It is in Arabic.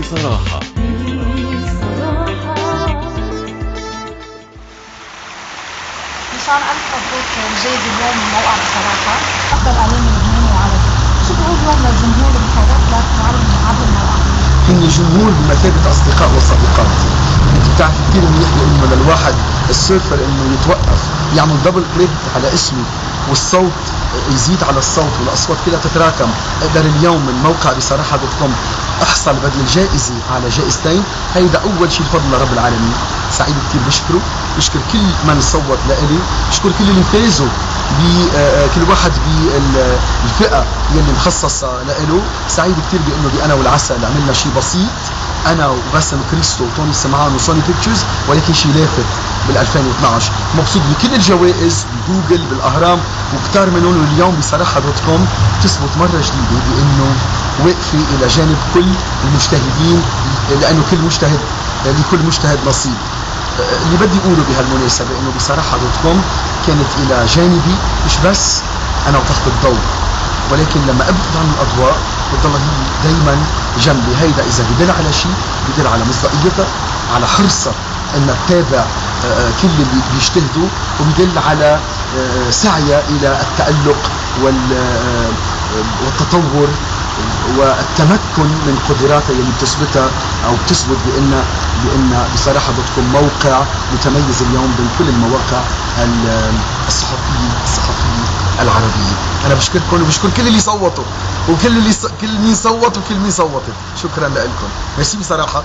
بصراحة. مشان ألف مبروك الجايزة اليوم من موقع بصراحة أفضل إعلامي لبناني وعربي. شو بقول اليوم للجمهور المحبط لك وعلى الموقع؟ هن جمهور بمثابة أصدقاء وصديقات. أنت بتعرفي كثير منيح بأنه للواحد السيرفر إنه يتوقف يعمل دبل كليك على اسمه والصوت يزيد على الصوت والأصوات كلها تتراكم. أقدر اليوم من موقع بصراحة .com أحصل بدل الجائزة على جائزتين. هيدا أول شيء بفضل رب العالمين. سعيد كثير بشكر كل من صوت لإلي، بشكر كل اللي فازوا كل واحد بالفئة يلي مخصصة لإله. سعيد كثير بأنه بأنا والعسل عملنا شيء بسيط، أنا وباسم كريستو وتوني سمعان وسوني بيكتشرز، ولكن شيء لافت بال 2012. مبسوط بكل الجوائز بجوجل بالأهرام وكتار منهم. اليوم بصراحة .com تثبت مرة جديدة بأنه واقفة إلى جانب كل المجتهدين، لأنه لكل مجتهد نصيب. اللي بدي أقوله بهالمناسبة إنه بصراحة .com كانت إلى جانبي، مش بس أنا وتحت الضوء، ولكن لما أبعد عن الأضواء بتضل هي دايما جنبي. هيدا إذا بدل على شيء بدل على مصداقيتها، على حرصها إنها تتابع كل اللي بيجتهدوا، وبدل على سعيها إلى التألق والتطور والتمكن من قدراتها اللي بتثبتها او بتثبت بان بصراحه .com موقع متميز اليوم بين كل المواقع الصحفيه العربيه. انا بشكركم وبشكر كل اللي صوتوا وكل مين صوت وكل مين صوتت. شكرا لكم، ميرسي بصراحه.